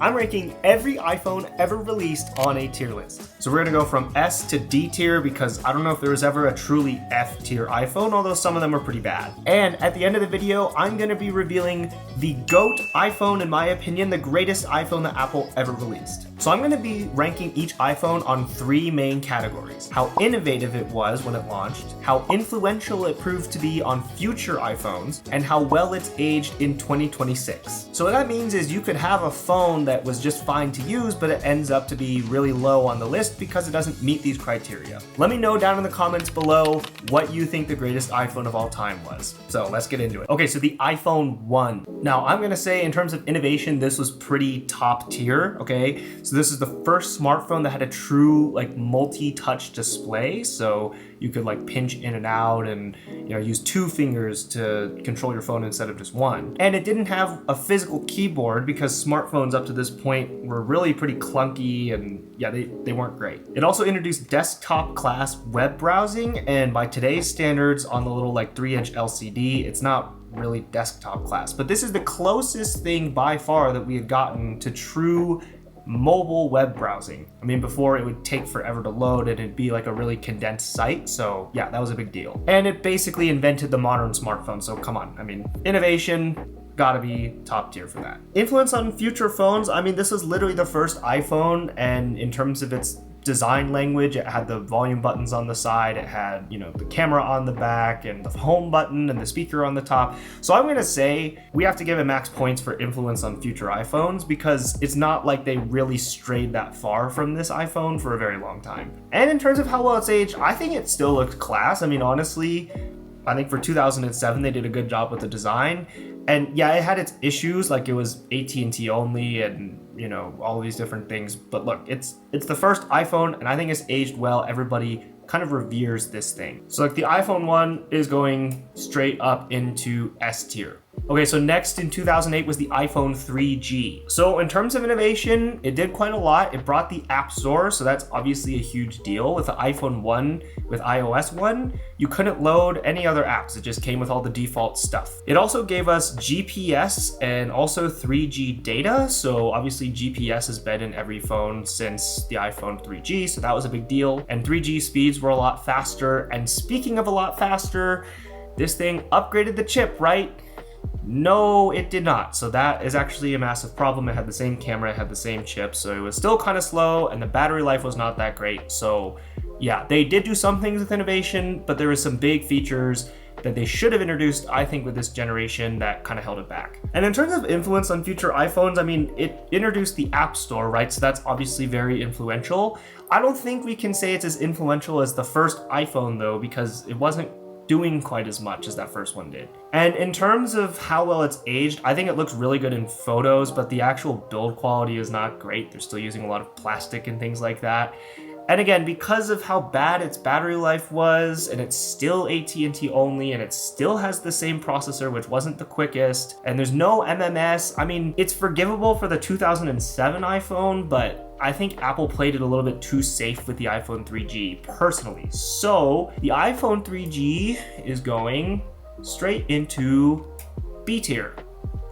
I'm ranking every iPhone ever released on a tier list. So we're gonna go from S to D tier because I don't know if there was ever a truly F tier iPhone, although some of them are pretty bad. And at the end of the video, I'm gonna be revealing the GOAT iPhone, in my opinion, the greatest iPhone that Apple ever released. So I'm gonna be ranking each iPhone on three main categories: how innovative it was when it launched, how influential it proved to be on future iPhones, and how well it's aged in 2026. So what that means is you could have a phone that was just fine to use, but it ends up to be really low on the list because it doesn't meet these criteria. Let me know down in the comments below what you think the greatest iPhone of all time was. So let's get into it. Okay, so the iPhone 1. Now I'm gonna say in terms of innovation, this was pretty top tier, okay? So this is the first smartphone that had a true like multi-touch display. So you could like pinch in and out and use two fingers to control your phone instead of just one. And it didn't have a physical keyboard because smartphones up to this point were really pretty clunky and yeah, they weren't great. It also introduced desktop class web browsing, and by today's standards on the little like 3-inch LCD, it's not really desktop class, but this is the closest thing by far that we had gotten to true mobile web browsing. I mean, before it would take forever to load and it'd be like a really condensed site. So yeah, that was a big deal. And it basically invented the modern smartphone. So come on, I mean, innovation, gotta be top tier for that. Influence on future phones. I mean, this was literally the first iPhone, and in terms of its design language, it had the volume buttons on the side, it had the camera on the back and the home button and the speaker on the top. So I'm gonna say we have to give it max points for influence on future iPhones because it's not like they really strayed that far from this iPhone for a very long time. And in terms of how well it's aged, I think it still looks class. I mean, honestly, I think for 2007 they did a good job with the design. And yeah, it had its issues, like it was AT&T only and all of these different things. But look, it's the first iPhone and I think it's aged well. Everybody kind of reveres this thing. So like the iPhone 1 is going straight up into S tier. Okay, so next in 2008 was the iPhone 3G. So in terms of innovation, it did quite a lot. It brought the App Store, so that's obviously a huge deal. With the iPhone 1, with iOS 1, you couldn't load any other apps. It just came with all the default stuff. It also gave us GPS and also 3G data. So obviously GPS has been in every phone since the iPhone 3G, so that was a big deal. And 3G speeds were a lot faster. And speaking of a lot faster, this thing upgraded the chip, right? No, it did not. So that is actually a massive problem. It had the same camera, it had the same chip, so it was still kind of slow and the battery life was not that great. So yeah, they did do some things with innovation, but there was some big features that they should have introduced, I think, with this generation that kind of held it back. And in terms of influence on future iPhones, I mean, it introduced the App Store, right? So that's obviously very influential. I don't think we can say it's as influential as the first iPhone though, because it wasn't doing quite as much as that first one did. And in terms of how well it's aged, I think it looks really good in photos, but the actual build quality is not great. They're still using a lot of plastic and things like that. And again, because of how bad its battery life was, and it's still AT&T only, and it still has the same processor, which wasn't the quickest, and there's no MMS, I mean, it's forgivable for the 2007 iPhone, but I think Apple played it a little bit too safe with the iPhone 3G, personally. So the iPhone 3G is going straight into B tier.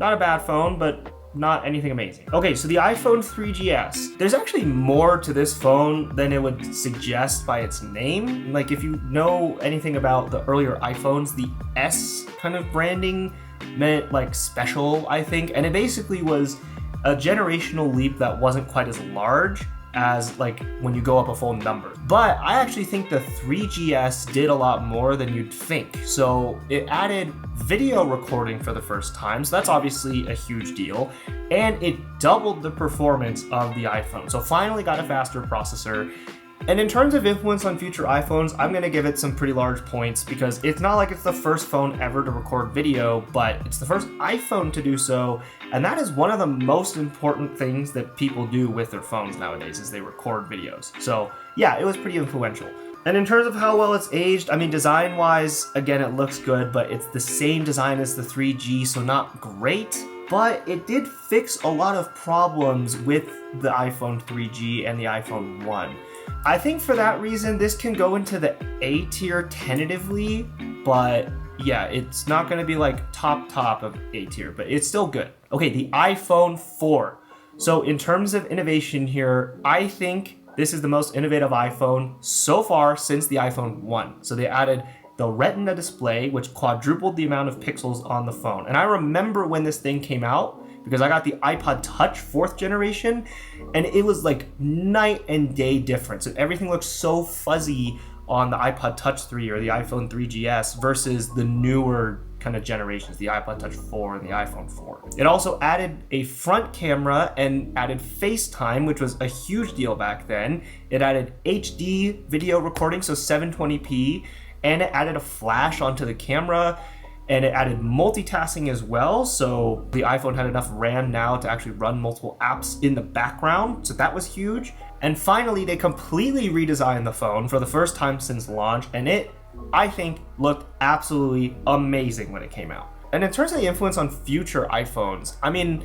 Not a bad phone, but not anything amazing. Okay, so the iPhone 3GS. There's actually more to this phone than it would suggest by its name. Like if you know anything about the earlier iPhones, the S kind of branding meant like special, I think. And it basically was a generational leap that wasn't quite as large as like when you go up a full number. But I actually think the 3GS did a lot more than you'd think. So it added video recording for the first time, so that's obviously a huge deal. And it doubled the performance of the iPhone. So finally got a faster processor. And in terms of influence on future iPhones, I'm gonna give it some pretty large points because it's not like it's the first phone ever to record video, but it's the first iPhone to do so. And that is one of the most important things that people do with their phones nowadays is they record videos. So yeah, it was pretty influential. And in terms of how well it's aged, I mean, design-wise, again, it looks good, but it's the same design as the 3G, so not great. But it did fix a lot of problems with the iPhone 3G and the iPhone 1. I think for that reason, this can go into the A tier tentatively, but yeah, it's not going to be like top of A tier, but it's still good. Okay, the iPhone 4. So in terms of innovation here, I think this is the most innovative iPhone so far since the iPhone 1. So they added the Retina display, which quadrupled the amount of pixels on the phone. And I remember when this thing came out, because I got the iPod Touch 4th generation, and it was like night and day difference. And everything looked so fuzzy on the iPod Touch 3 or the iPhone 3GS versus the newer kind of generations, the iPod Touch 4 and the iPhone 4. It also added a front camera and added FaceTime, which was a huge deal back then. It added HD video recording, so 720p, and it added a flash onto the camera, and it added multitasking as well. So the iPhone had enough RAM now to actually run multiple apps in the background. So that was huge. And finally, they completely redesigned the phone for the first time since launch, and it, I think, looked absolutely amazing when it came out. And in terms of the influence on future iPhones, I mean,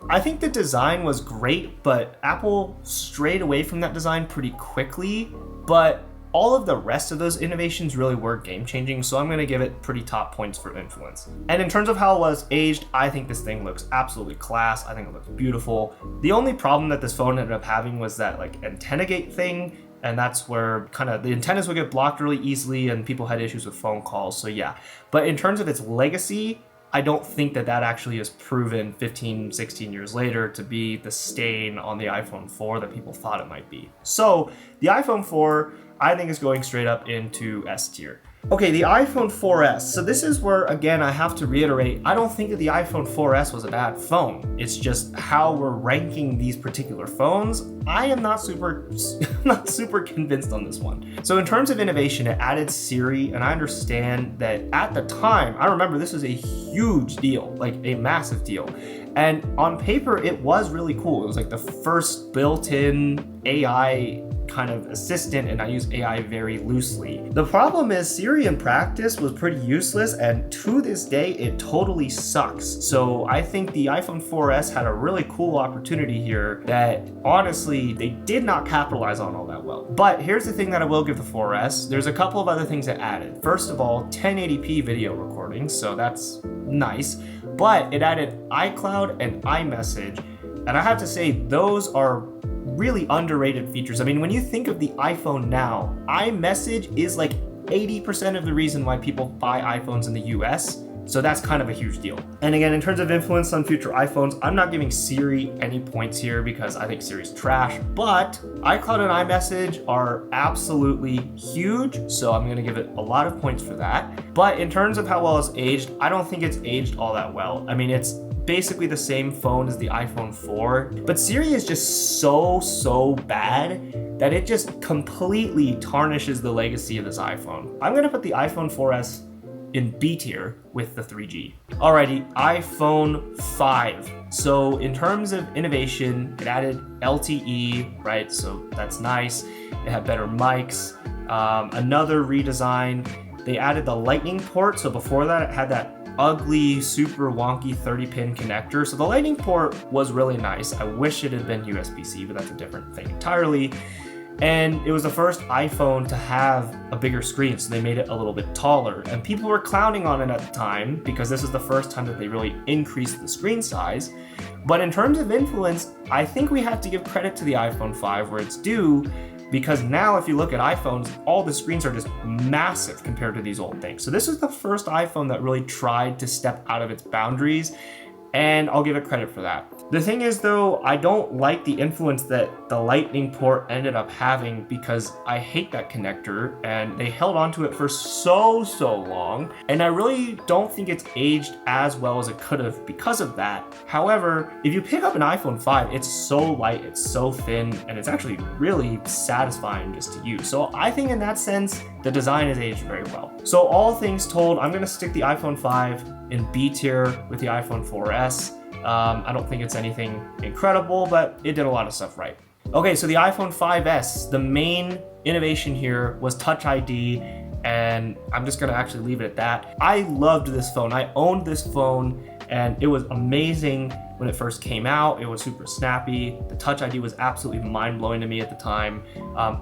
I think the design was great, but Apple strayed away from that design pretty quickly. But all of the rest of those innovations really were game-changing, so I'm going to give it pretty top points for influence. And in terms of how it was aged, I think this thing looks absolutely class. I think it looks beautiful. The only problem that this phone ended up having was that like antenna gate thing, and that's where kind of the antennas would get blocked really easily and people had issues with phone calls, so yeah. But in terms of its legacy, I don't think that actually is proven 15, 16 years later to be the stain on the iPhone 4 that people thought it might be. So the iPhone 4, I think, is going straight up into S tier. Okay, the iPhone 4S. So this is where, again, I have to reiterate, I don't think that the iPhone 4S was a bad phone. It's just how we're ranking these particular phones. I am not super convinced on this one. So in terms of innovation, it added Siri, and I understand that at the time, I remember this was a huge deal, like a massive deal. And on paper, it was really cool. It was like the first built-in AI kind of assistant, and I use AI very loosely. The problem is Siri in practice was pretty useless, and to this day it totally sucks. So I think the iPhone 4S had a really cool opportunity here that honestly they did not capitalize on all that well. But here's the thing that I will give the 4S. There's a couple of other things it added. First of all, 1080p video recording, so that's nice. But it added iCloud and iMessage, and I have to say those are really underrated features. I mean, when you think of the iPhone now, iMessage is like 80% of the reason why people buy iPhones in the US. So that's kind of a huge deal. And again, in terms of influence on future iPhones, I'm not giving Siri any points here because I think Siri's trash, but iCloud and iMessage are absolutely huge. So I'm gonna give it a lot of points for that. But in terms of how well it's aged, I don't think it's aged all that well. I mean, it's basically the same phone as the iPhone 4, but Siri is just so bad that it just completely tarnishes the legacy of this iPhone. I'm gonna put the iPhone 4S in B tier with the 3G. Alrighty, iPhone 5. So in terms of innovation, it added LTE, right? So that's nice. It had better mics. Another redesign, they added the lightning port. So before that, it had that ugly, super wonky 30-pin connector. So the lightning port was really nice. I wish it had been USB-C, but that's a different thing entirely. And it was the first iPhone to have a bigger screen, so they made it a little bit taller. And people were clowning on it at the time because this is the first time that they really increased the screen size. But in terms of influence, I think we have to give credit to the iPhone 5 where it's due, because now if you look at iPhones, all the screens are just massive compared to these old things. So this is the first iPhone that really tried to step out of its boundaries, and I'll give it credit for that. The thing is though, I don't like the influence that the lightning port ended up having because I hate that connector and they held onto it for so long, and I really don't think it's aged as well as it could have because of that. However, if you pick up an iPhone 5, it's so light, it's so thin, and it's actually really satisfying just to use. So I think in that sense, the design is aged very well. So all things told, I'm gonna stick the iPhone 5 in B tier with the iPhone 4S. I don't think it's anything incredible, but it did a lot of stuff right. Okay, so the iPhone 5S, the main innovation here was Touch ID, and I'm just gonna actually leave it at that. I loved this phone. I owned this phone, and it was amazing when it first came out. It was super snappy. The Touch ID was absolutely mind-blowing to me at the time.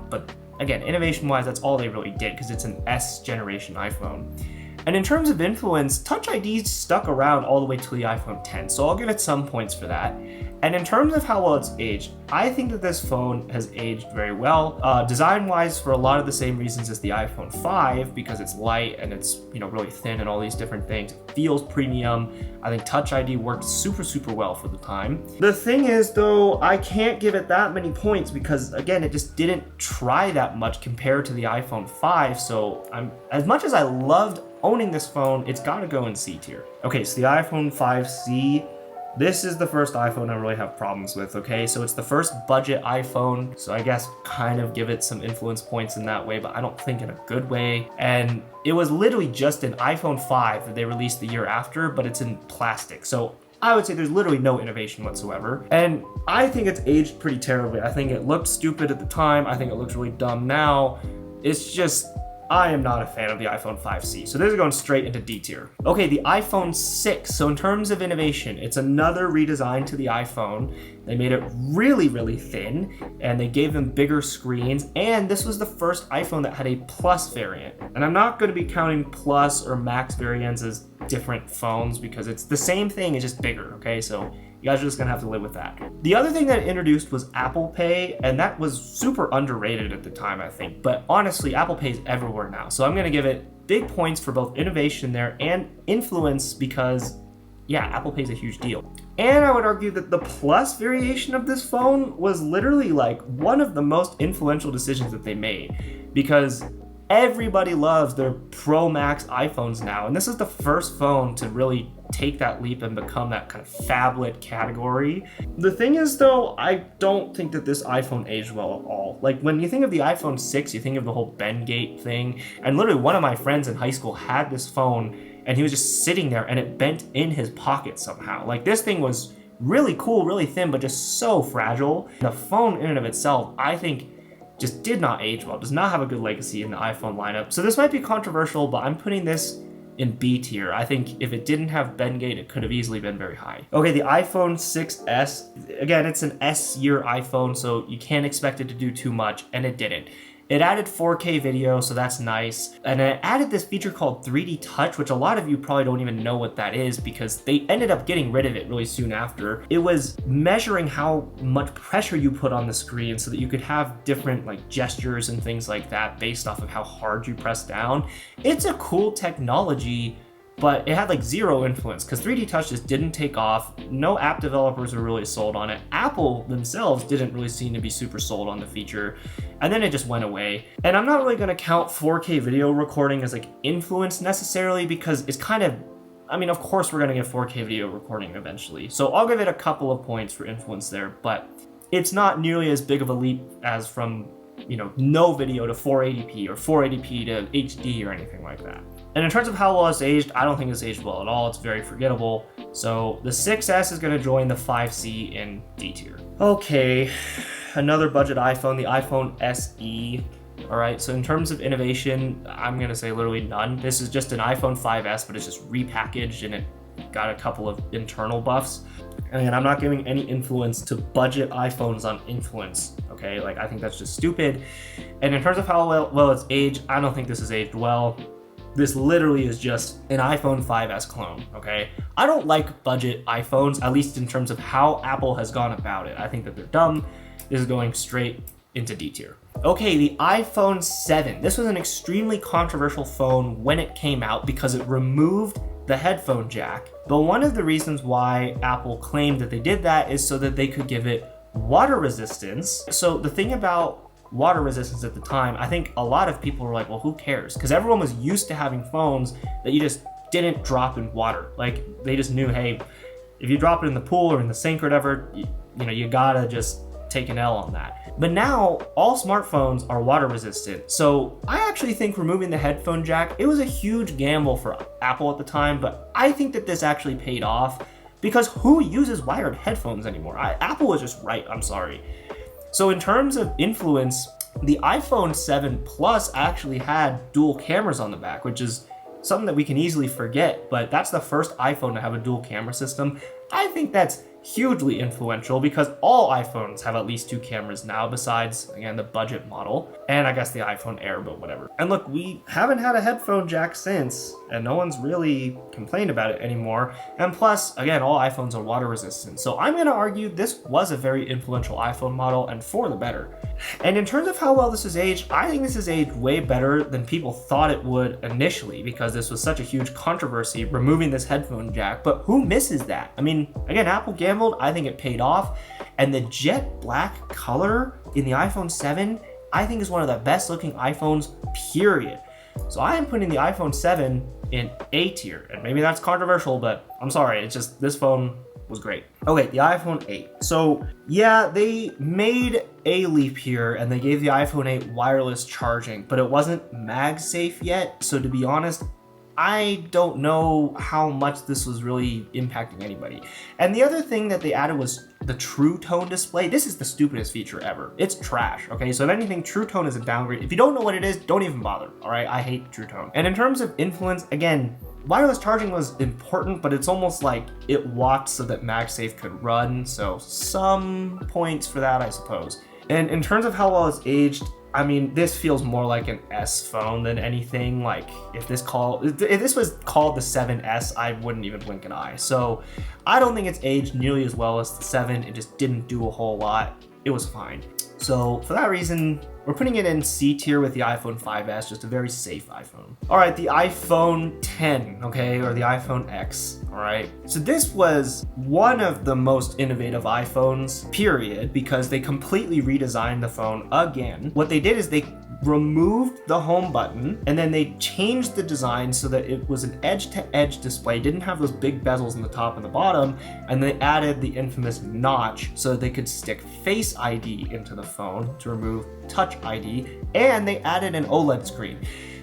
But again, innovation-wise, that's all they really did because it's an S generation iPhone. And in terms of influence, Touch ID stuck around all the way to the iPhone 10, so I'll give it some points for that. And in terms of how well it's aged, I think that this phone has aged very well. Design-wise, for a lot of the same reasons as the iPhone 5, because it's light and it's really thin and all these different things. It feels premium. I think Touch ID worked super, super well for the time. The thing is, though, I can't give it that many points because, again, it just didn't try that much compared to the iPhone 5. So as much as I loved owning this phone, it's got to go in C tier. Okay, so the iPhone 5C. This is the first iPhone I really have problems with, okay? So it's the first budget iPhone, so I guess kind of give it some influence points in that way, but I don't think in a good way. And it was literally just an iPhone 5 that they released the year after, but it's in plastic. So I would say there's literally no innovation whatsoever. And I think it's aged pretty terribly. I think it looked stupid at the time. I think it looks really dumb now. It's just, I am not a fan of the iPhone 5C. So this is going straight into D tier. Okay, the iPhone 6. So in terms of innovation, it's another redesign to the iPhone. They made it really, really thin and they gave them bigger screens. And this was the first iPhone that had a Plus variant. And I'm not going to be counting Plus or Max variants as different phones because it's the same thing, it's just bigger, okay? So you guys are just gonna have to live with that. The other thing that it introduced was Apple Pay, and that was super underrated at the time, I think. But honestly, Apple Pay is everywhere now. So I'm gonna give it big points for both innovation there and influence because, yeah, Apple Pay is a huge deal. And I would argue that the Plus variation of this phone was literally like one of the most influential decisions that they made because everybody loves their Pro Max iPhones now. And this is the first phone to really take that leap and become that kind of phablet category. The thing is though, I don't think that this iPhone aged well at all. Like when you think of the iPhone 6, you think of the whole Bendgate thing. And literally one of my friends in high school had this phone and he was just sitting there and it bent in his pocket somehow. Like this thing was really cool, really thin, but just so fragile. The phone in and of itself, I think, just did not age well, does not have a good legacy in the iPhone lineup. So this might be controversial, but I'm putting this in B tier. I think if it didn't have Bendgate, it could have easily been very high. Okay, the iPhone 6S, again, it's an S-year iPhone, so you can't expect it to do too much, and it didn't. It added 4K video, so that's nice. And it added this feature called 3D Touch, which a lot of you probably don't even know what that is because they ended up getting rid of it really soon after. It was measuring how much pressure you put on the screen so that you could have different like gestures and things like that based off of how hard you press down. It's a cool technology, but it had like zero influence because 3D Touch just didn't take off. No app developers were really sold on it. Apple themselves didn't really seem to be super sold on the feature. And then it just went away. And I'm not really gonna count 4K video recording as like influence necessarily because it's kind of, I mean, of course we're gonna get 4K video recording eventually. So I'll give it a couple of points for influence there, but it's not nearly as big of a leap as from, no video to 480p or 480p to HD or anything like that. And in terms of how well it's aged, I don't think it's aged well at all. It's very forgettable. So the 6S is gonna join the 5C in D tier. Okay, another budget iPhone, the iPhone SE. All right, so in terms of innovation, I'm gonna say literally none. This is just an iPhone 5S, but it's just repackaged and it got a couple of internal buffs. And again, I'm not giving any influence to budget iPhones on influence, okay? Like, I think that's just stupid. And in terms of how well it's aged, I don't think this is aged well. This literally is just an iPhone 5S clone, okay? I don't like budget iPhones, at least in terms of how Apple has gone about it. I think that they're dumb. This is going straight into D tier. Okay, the iPhone 7. This was an extremely controversial phone when it came out because it removed the headphone jack. But one of the reasons why Apple claimed that they did that is so that they could give it water resistance. So the thing about water resistance at the time, I think a lot of people were like, well, who cares? Because everyone was used to having phones that you just didn't drop in water. Like they just knew, hey, if you drop it in the pool or in the sink or whatever, you gotta just take an L on that. But now all smartphones are water resistant. So I actually think removing the headphone jack, it was a huge gamble for Apple at the time, but I think that this actually paid off because who uses wired headphones anymore? Apple was just right, I'm sorry. So in terms of influence, the iPhone 7 Plus actually had dual cameras on the back, which is something that we can easily forget, but that's the first iPhone to have a dual camera system. I think that's hugely influential because all iPhones have at least 2 cameras now, besides, again, the budget model, and I guess the iPhone Air, but whatever. And look, we haven't had a headphone jack since, and no one's really complained about it anymore. And plus, again, all iPhones are water resistant. So I'm gonna argue this was a very influential iPhone model, and for the better. And in terms of how well this has aged, I think this has aged way better than people thought it would initially, because this was such a huge controversy, removing this headphone jack. But who misses that? I mean, again, Apple gambled, I think it paid off. And the jet black color in the iPhone 7, I think is one of the best looking iPhones, period. So I am putting the iPhone 7 in A tier. And maybe that's controversial, but I'm sorry, it's just, this phone was great. Okay, the iPhone 8. So yeah, they made a leap here and they gave the iPhone 8 wireless charging, but it wasn't MagSafe yet. So to be honest, I don't know how much this was really impacting anybody. And the other thing that they added was the True Tone display. This is the stupidest feature ever. It's trash, okay? So if anything, True Tone is a downgrade. If you don't know what it is, don't even bother, all right? I hate True Tone. And in terms of influence, again, wireless charging was important, but it's almost like it walked so that MagSafe could run. So some points for that, I suppose. And in terms of how well it's aged, I mean, this feels more like an S phone than anything. Like if this was called the 7S, I wouldn't even blink an eye. So I don't think it's aged nearly as well as the 7. It just didn't do a whole lot. It was fine. So for that reason, we're putting it in C tier with the iPhone 5S, just a very safe iPhone. All right, the iPhone 10, okay, or the iPhone X, all right? So this was one of the most innovative iPhones, period, because they completely redesigned the phone again. What they did is they removed the home button and then they changed the design so that it was an edge-to-edge display, didn't have those big bezels in the top and the bottom, and they added the infamous notch so that they could stick Face ID into the phone to remove Touch ID, and they added an OLED screen.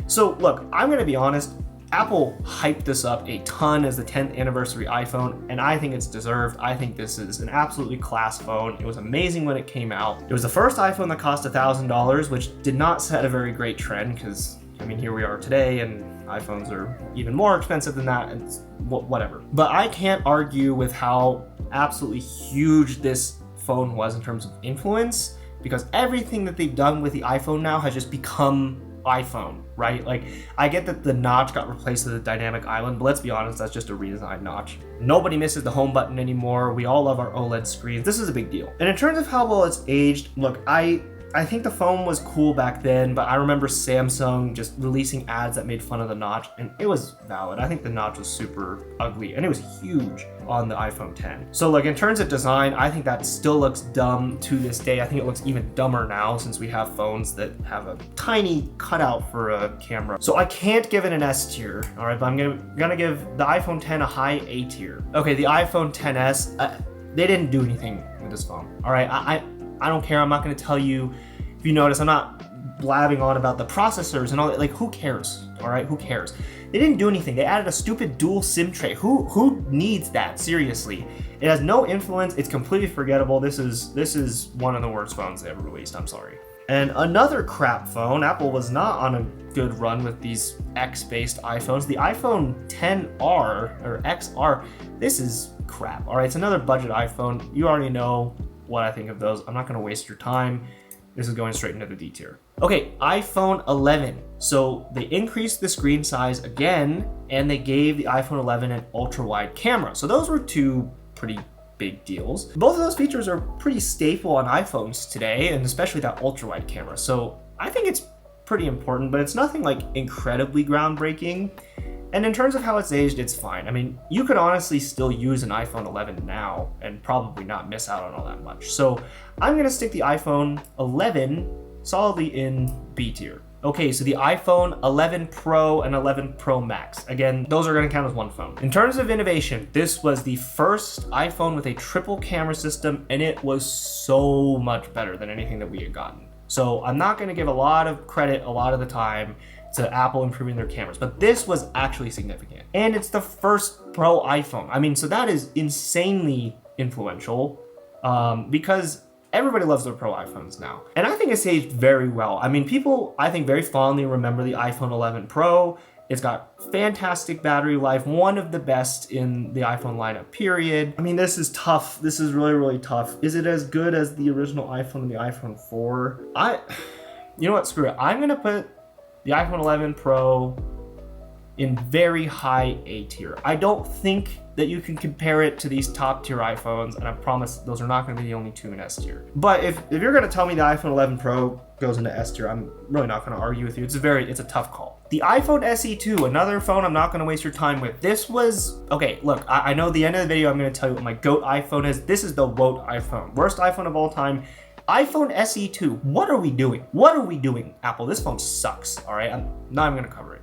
So look, I'm gonna be honest, Apple hyped this up a ton as the 10th anniversary iPhone, and I think it's deserved. I think this is an absolutely class phone. It was amazing when it came out. It was the first iPhone that cost $1,000, which did not set a very great trend because, I mean, here we are today and iPhones are even more expensive than that, and whatever. But I can't argue with how absolutely huge this phone was in terms of influence, because everything that they've done with the iPhone now has just become iPhone, right? Like, I get that the notch got replaced with a dynamic island, but let's be honest, that's just a redesigned notch. Nobody misses the home button anymore. We all love our OLED screens. This is a big deal. And in terms of how well it's aged, look, I think the phone was cool back then, but I remember Samsung just releasing ads that made fun of the notch, and it was valid. I think the notch was super ugly, and it was huge on the iPhone 10. So like in terms of design, I think that still looks dumb to this day. I think it looks even dumber now since we have phones that have a tiny cutout for a camera. So I can't give it an S tier, all right, but I'm gonna give the iPhone 10 a high A tier. Okay, the iPhone 10s, they didn't do anything with this phone, all right? I don't care. I'm not going to tell you. If you notice, I'm not blabbing on about the processors and all that. Like, who cares? All right, who cares? They didn't do anything. They added a stupid dual SIM tray. Who needs that? Seriously, it has no influence. It's completely forgettable. This is one of the worst phones they ever released. I'm sorry. And another crap phone. Apple was not on a good run with these X-based iPhones. The iPhone XR or XR. This is crap. All right, it's another budget iPhone. You already know what I think of those. I'm not going to waste your time. This is going straight into the D tier. Okay, iPhone 11. So they increased the screen size again, and they gave the iPhone 11 an ultra-wide camera. So those were two pretty big deals. Both of those features are pretty staple on iPhones today, and especially that ultra-wide camera. So I think it's pretty important, but it's nothing like incredibly groundbreaking. And in terms of how it's aged, it's fine. I mean, you could honestly still use an iPhone 11 now and probably not miss out on all that much. So I'm gonna stick the iPhone 11 solidly in B tier. Okay, so the iPhone 11 Pro and 11 Pro Max. Again, those are gonna count as one phone. In terms of innovation, this was the first iPhone with a triple camera system, and it was so much better than anything that we had gotten. So I'm not gonna give a lot of credit a lot of the time to Apple improving their cameras, but this was actually significant. And it's the first Pro iPhone. I mean, so that is insanely influential because everybody loves their Pro iPhones now. And I think it's aged very well. I mean, people, I think, very fondly remember the iPhone 11 Pro It's got fantastic battery life, one of the best in the iPhone lineup, period. I mean, this is tough. This is really, really tough. Is it as good as the original iPhone and the iPhone 4? You know what, screw it. I'm gonna put the iPhone 11 Pro in very high A tier. I don't think that you can compare it to these top tier iPhones, and I promise those are not gonna be the only two in S tier. But if you're gonna tell me the iPhone 11 Pro goes into S tier, I'm really not gonna argue with you. It's a tough call. The iPhone SE 2, another phone I'm not gonna waste your time with. This was, okay, look, I know the end of the video I'm gonna tell you what my GOAT iPhone is. This is the WOT iPhone. Worst iPhone of all time. iPhone SE 2, what are we doing? What are we doing, Apple? This phone sucks, all right? I'm not even gonna cover it.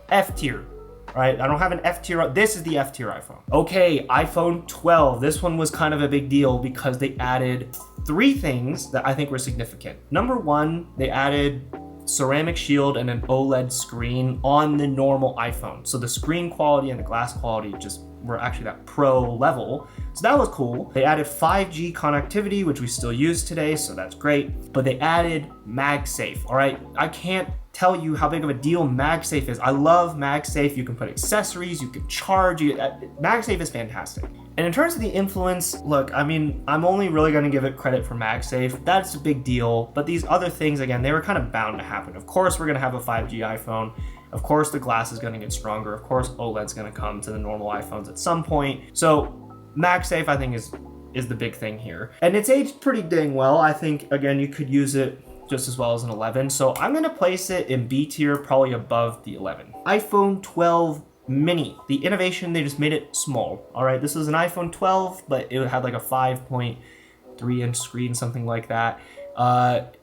F tier, all right? I don't have an F tier. This is the F tier iPhone. Okay, iPhone 12. This one was kind of a big deal because they added 3 things that I think were significant. Number 1, they added ceramic shield and an OLED screen on the normal iPhone. So the screen quality and the glass quality just were actually that pro level. So that was cool. They added 5G connectivity, which we still use today, so that's great. But they added MagSafe, all right? I can't tell you how big of a deal MagSafe is. I love MagSafe. You can put accessories, you can charge. MagSafe is fantastic. And in terms of the influence, look, I mean, I'm only really gonna give it credit for MagSafe. That's a big deal. But these other things, again, they were kind of bound to happen. Of course, we're gonna have a 5G iPhone. Of course, the glass is gonna get stronger. Of course, OLED's gonna come to the normal iPhones at some point. So MagSafe, I think, is the big thing here. And it's aged pretty dang well. I think, again, you could use it just as well as an 11. So I'm gonna place it in B tier, probably above the 11. iPhone 12 mini. The innovation, they just made it small. All right, this is an iPhone 12, but it had like a 5.3 inch screen, something like that.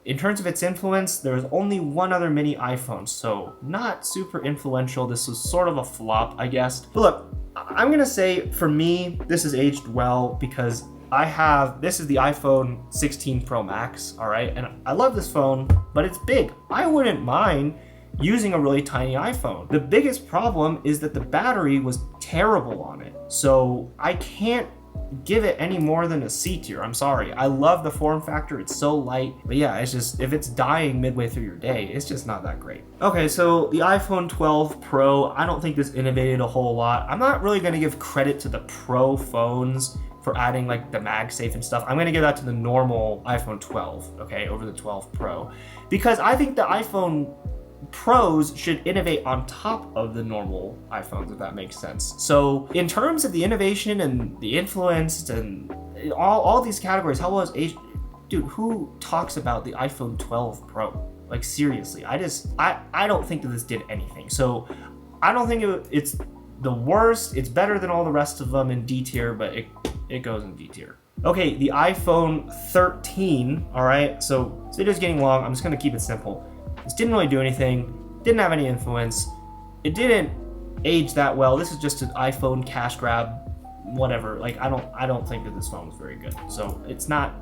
In terms of its influence, there's only one other mini iPhone, so not super influential. This was sort of a flop, I guess. But look, I'm gonna say for me, this has aged well because this is the iPhone 16 Pro Max, all right? And I love this phone, but it's big. I wouldn't mind using a really tiny iPhone. The biggest problem is that the battery was terrible on it. So I can't give it any more than a C tier. I'm sorry. I love the form factor. It's so light. But yeah, it's just, if it's dying midway through your day, it's just not that great. Okay, so the iPhone 12 Pro, I don't think this innovated a whole lot. I'm not really going to give credit to the Pro phones for adding like the MagSafe and stuff. I'm going to give that to the normal iPhone 12, okay, over the 12 Pro. Because I think the iPhone Pros should innovate on top of the normal iPhones, if that makes sense. So in terms of the innovation and the influence and all these categories, how well is age? Dude, who talks about the iPhone 12 Pro? Like seriously, I don't think that this did anything. So I don't think it's the worst. It's better than all the rest of them in D tier, but it goes in D tier. Okay, the iPhone 13, all right? So this video's getting long. I'm just gonna keep it simple. This didn't really do anything, didn't have any influence. It didn't age that well. This is just an iPhone cash grab, whatever. Like I don't think that this phone was very good. So it's not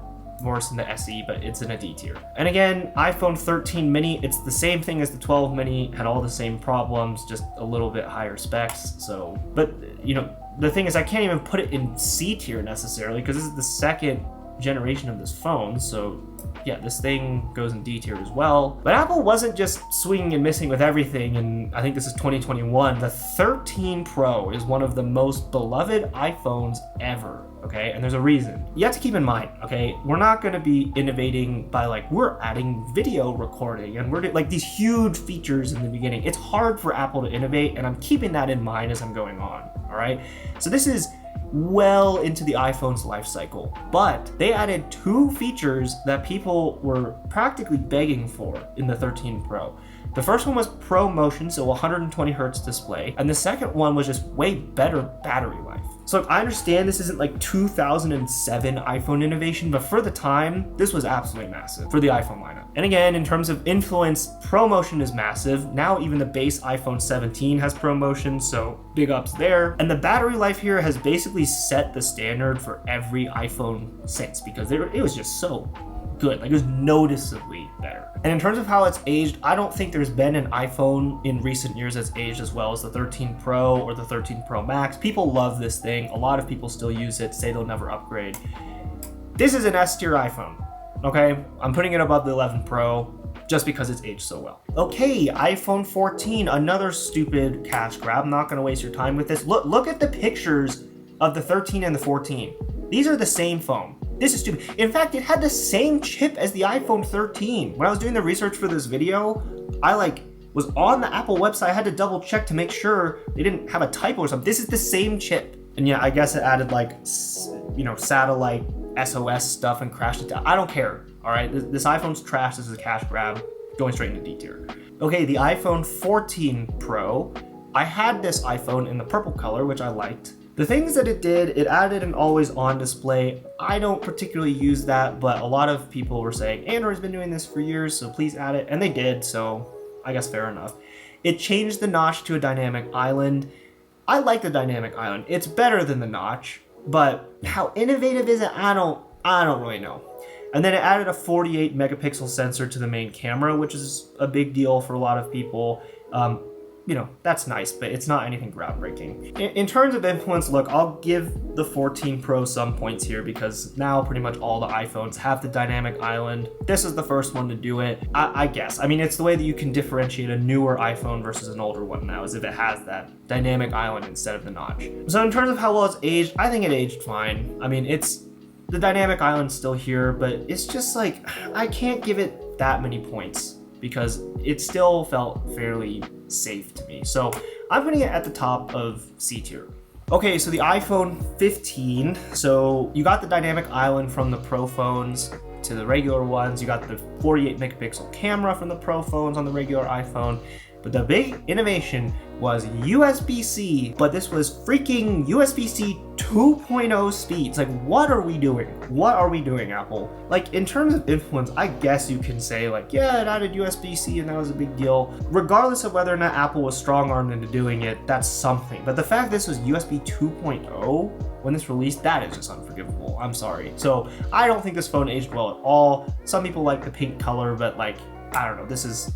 worse than the SE, but it's in a D tier. And again, iPhone 13 mini, it's the same thing as the 12 mini, had all the same problems, just a little bit higher specs. So, but you know, the thing is I can't even put it in C tier necessarily because this is the second generation of this phone. So yeah, this thing goes in D tier as well. But Apple wasn't just swinging and missing with everything, and I think this is 2021. The 13 Pro is one of the most beloved iPhones ever, okay? And there's a reason. You have to keep in mind, okay? We're not gonna be innovating by like, we're adding video recording and we're like these huge features in the beginning. It's hard for Apple to innovate, and I'm keeping that in mind as I'm going on, all right? So this is well into the iPhone's life cycle, but they added 2 features that people were practically begging for in the 13 Pro. The first one was Pro Motion, so 120 Hertz display, and the second one was just way better battery life. So I understand this isn't like 2007 iPhone innovation, but for the time, this was absolutely massive for the iPhone lineup. And again, in terms of influence, Pro Motion is massive. Now even the base iPhone 17 has Pro Motion, so big ups there. And the battery life here has basically set the standard for every iPhone since, because it was just so good. Like it was noticeably better. And in terms of how it's aged, I don't think there's been an iPhone in recent years that's aged as well as the 13 Pro or the 13 Pro Max. People love this thing. A lot of people still use it, say they'll never upgrade. This is an S tier iPhone, okay? I'm putting it above the 11 Pro. just because it's aged so well. Okay, iPhone 14, another stupid cash grab. I'm not gonna waste your time with this. Look at the pictures of the 13 and the 14. These are the same phone. This is stupid. In fact, it had the same chip as the iPhone 13. When I was doing the research for this video, I was on the Apple website. I had to double check to make sure they didn't have a typo or something. This is the same chip. And yeah, I guess it added satellite SOS stuff and crashed it down. I don't care, all right? This iPhone's trash. This is a cash grab. Going straight into D tier. Okay, the iPhone 14 Pro. I had this iPhone in the purple color, which I liked. The things that it did, it added an always on display. I don't particularly use that, but a lot of people were saying, Android's been doing this for years, so please add it. And they did, so I guess fair enough. It changed the notch to a dynamic island. I like the dynamic island. It's better than the notch, but how innovative is it? I don't really know. And then it added a 48 megapixel sensor to the main camera, which is a big deal for a lot of people. That's nice, but it's not anything groundbreaking. In terms of influence, look, I'll give the 14 Pro some points here because now pretty much all the iPhones have the dynamic island. This is the first one to do it, I guess. I mean, it's the way that you can differentiate a newer iPhone versus an older one now, is if it has that dynamic island instead of the notch. So in terms of how well it's aged, I think it aged fine. I mean, the dynamic island's still here, but it's just I can't give it that many points because it still felt fairly safe to me. So I'm putting it at the top of C tier. Okay, so the iPhone 15. So you got the dynamic island from the Pro phones to the regular ones. You got the 48 megapixel camera from the Pro phones on the regular iPhone. But the big innovation was USB-C, but this was freaking USB-C 2.0 speeds. What are we doing? What are we doing, Apple? In terms of influence, I guess you can say yeah, it added USB-C and that was a big deal. Regardless of whether or not Apple was strong-armed into doing it, that's something. But the fact this was USB 2.0 when this released, that is just unforgivable. I'm sorry. So I don't think this phone aged well at all. Some people like the pink color, but I don't know, this is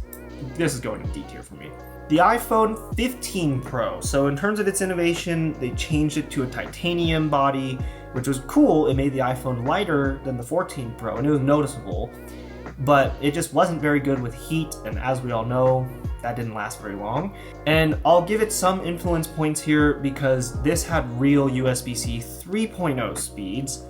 going to D tier for me. The iPhone 15 Pro. So in terms of its innovation, they changed it to a titanium body, which was cool. It made the iPhone lighter than the 14 Pro, and it was noticeable, but it just wasn't very good with heat, and as we all know, that didn't last very long. And I'll give it some influence points here because this had real USB-C 3.0 speeds.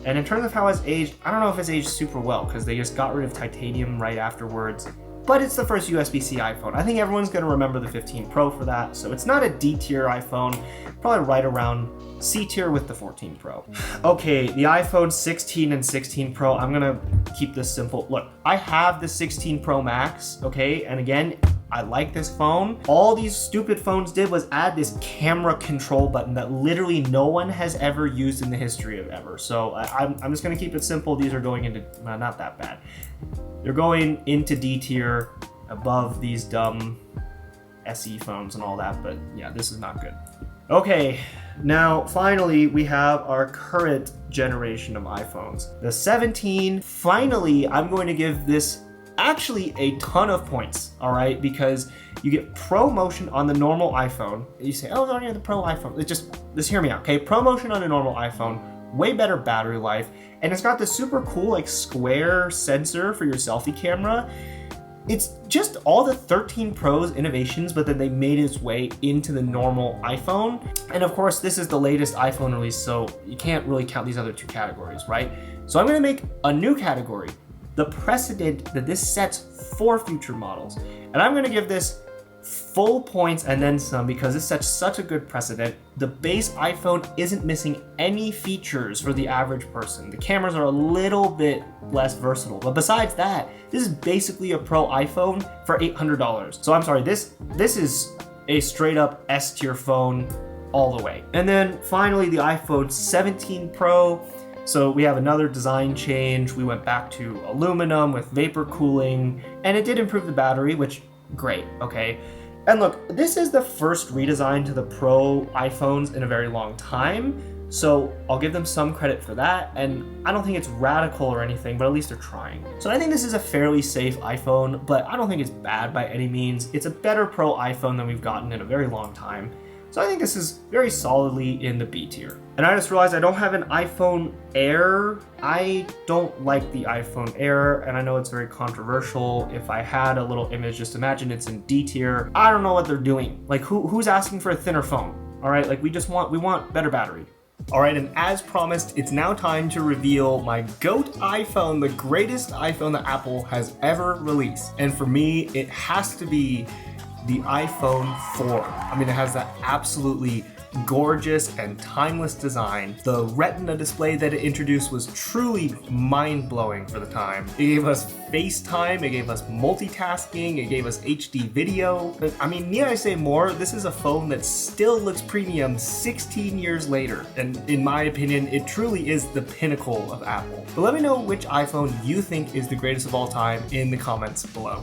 And in terms of how it's aged, I don't know if it's aged super well because they just got rid of titanium right afterwards. But it's the first USB-C iPhone. I think everyone's gonna remember the 15 Pro for that, so it's not a D tier iPhone, probably right around C tier with the 14 Pro. Okay, the iPhone 16 and 16 Pro, I'm gonna keep this simple. Look, I have the 16 Pro Max, okay, and again, I like this phone. All these stupid phones did was add this camera control button that literally no one has ever used in the history of ever. So I'm just gonna keep it simple. These are going into, not that bad. They're going into D tier above these dumb SE phones and all that, but yeah, this is not good. Okay, now finally we have our current generation of iPhones. The 17, finally I'm going to give this actually a ton of points, all right? Because you get Pro Motion on the normal iPhone. You say, oh, it's only the Pro iPhone. Just hear me out, okay? Pro Motion on a normal iPhone, way better battery life, and it's got this super cool square sensor for your selfie camera. It's just all the 13 Pro's innovations, but then they made its way into the normal iPhone. And of course, this is the latest iPhone release, so you can't really count these other two categories, right? So I'm gonna make a new category, the precedent that this sets for future models. And I'm gonna give this full points and then some because it sets such a good precedent. The base iPhone isn't missing any features for the average person. The cameras are a little bit less versatile, but besides that, this is basically a Pro iPhone for $800. So I'm sorry, this is a straight up S tier phone all the way. And then finally the iPhone 17 Pro. So we have another design change. We went back to aluminum with vapor cooling, and it did improve the battery, which great, okay? And look, this is the first redesign to the Pro iPhones in a very long time, so I'll give them some credit for that, and I don't think it's radical or anything, but at least they're trying. So I think this is a fairly safe iPhone, but I don't think it's bad by any means. It's a better Pro iPhone than we've gotten in a very long time. So I think this is very solidly in the B tier. And I just realized I don't have an iPhone Air. I don't like the iPhone Air, and I know it's very controversial. If I had a little image, just imagine it's in D tier. I don't know what they're doing. Like who's asking for a thinner phone? All right, like we want better battery. All right, and as promised, it's now time to reveal my GOAT iPhone, the greatest iPhone that Apple has ever released. And for me, it has to be the iPhone 4. I mean, it has that absolutely gorgeous and timeless design. The Retina display that it introduced was truly mind-blowing for the time. It gave us FaceTime, it gave us multitasking, it gave us HD video. I mean, need I say more? This is a phone that still looks premium 16 years later. And in my opinion, it truly is the pinnacle of Apple. But let me know which iPhone you think is the greatest of all time in the comments below.